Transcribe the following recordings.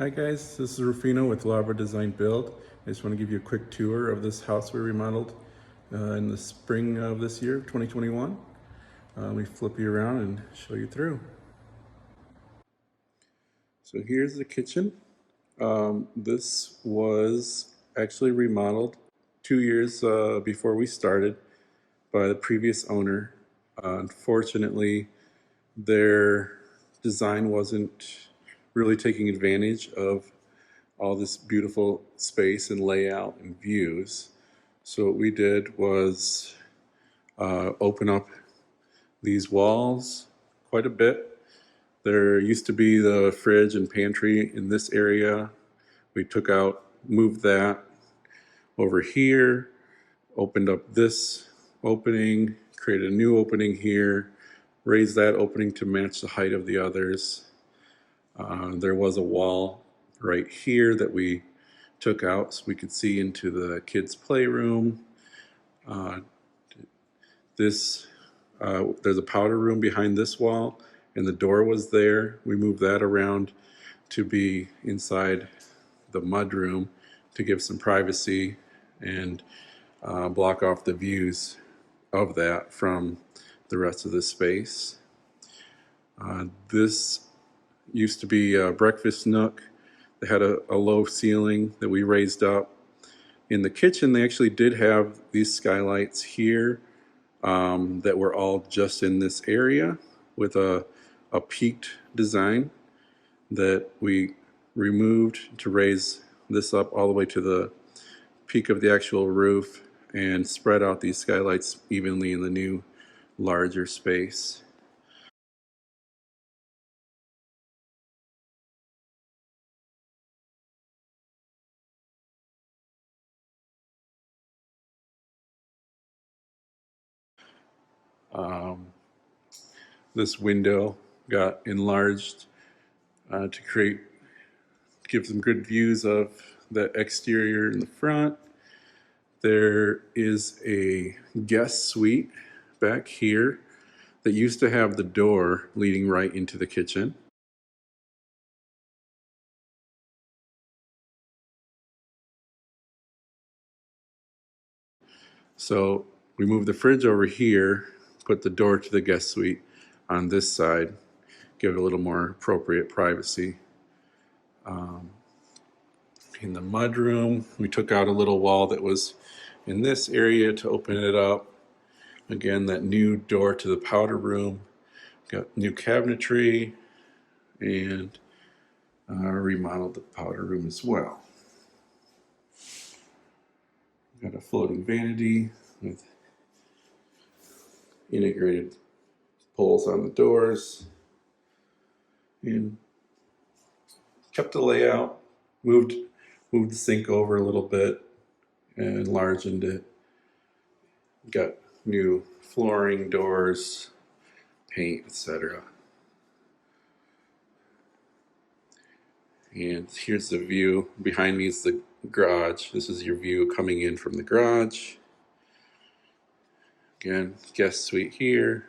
Hi guys, this is Rufino with Labra Design Build. I just want to give you a quick tour of this house we remodeled in the spring of this year, 2021. Let me flip you around and show you through. So here's the kitchen. This was actually remodeled 2 years before we started by the previous owner. Unfortunately, their design wasn't really taking advantage of all this beautiful space and layout and views. So what we did was open up these walls quite a bit. There used to be the fridge and pantry in this area. We took out, moved that over here, opened up this opening, created a new opening here, raised that opening to match the height of the others. There was a wall right here that we took out so we could see into the kids' playroom. Uh, there's a powder room behind this wall, and the door was there. We moved that around to be inside the mud room to give some privacy and block off the views of that from the rest of the space. This used to be a breakfast nook. They had a low ceiling that we raised up. In the kitchen, they actually did have these skylights here that were all just in this area with a peaked design that we removed to raise this up all the way to the peak of the actual roof and spread out these skylights evenly in the new larger space. Um, this window got enlarged to give some good views of the exterior in the front. There is a guest suite back here that used to have the door leading right into the kitchen. So we moved the fridge over here, put the door to the guest suite on this side, give it a little more appropriate privacy. In the mudroom, we took out a little wall that was in this area to open it up. Again, that new door to the powder room, got new cabinetry, and remodeled the powder room as well. Got a floating vanity with integrated pulls on the doors, and kept the layout. Moved the sink over a little bit and enlarged it. Got new flooring, doors, paint, etc. And here's the view. Behind me is the garage. This is your view coming in from the garage. Again, guest suite here.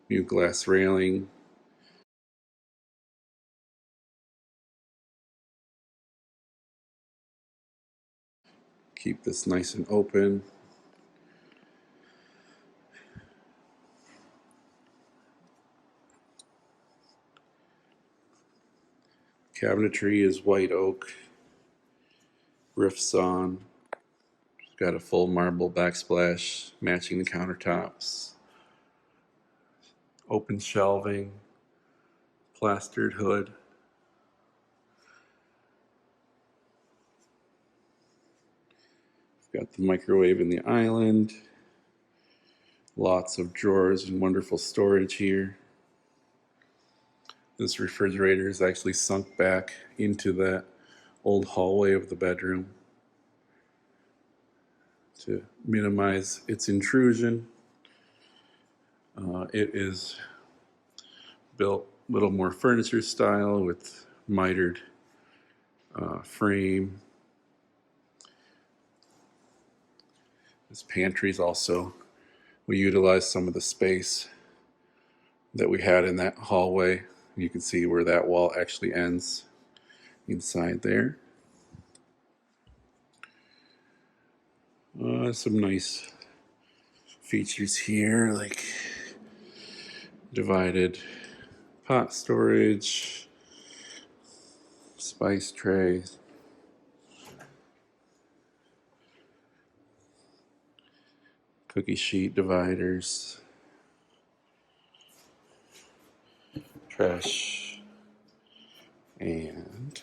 New glass railing. Keep this nice and open. Cabinetry is white oak. Riffs on. Got a full marble backsplash matching the countertops. Open shelving. Plastered hood. Got the microwave in the island. Lots of drawers and wonderful storage here. This refrigerator is actually sunk back into that old hallway of the bedroom to minimize its intrusion. It is built a little more furniture style with mitered frame. This pantry is also, we utilized some of the space that we had in that hallway. You can see where that wall actually ends. inside there. Some nice features here, like divided pot storage, spice tray, cookie sheet dividers, trash and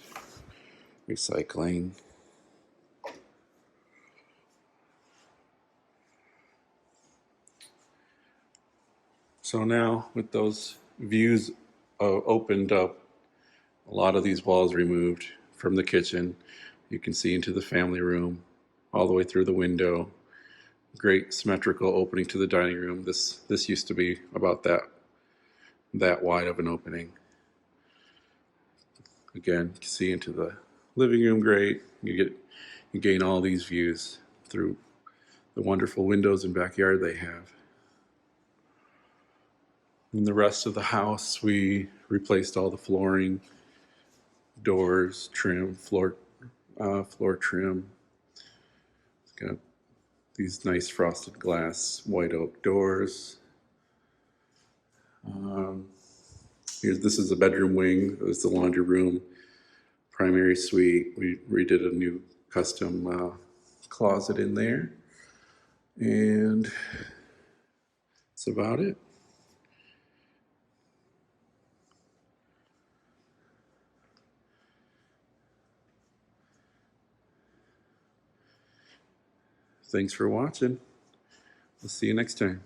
recycling. So now with those views opened up, a lot of these walls removed from the kitchen, you can see into the family room all the way through the window. Great symmetrical opening to the dining room. This used to be about that wide of an opening. Again, you can see into the living room. Great. You gain all these views through the wonderful windows and backyard they have. In the rest of the house, we replaced all the flooring, doors, trim, floor trim. It's got these nice frosted glass white oak doors. This is a bedroom wing. It's the laundry room, primary suite. We redid a new custom closet in there, and that's about it. Thanks for watching. We'll see you next time.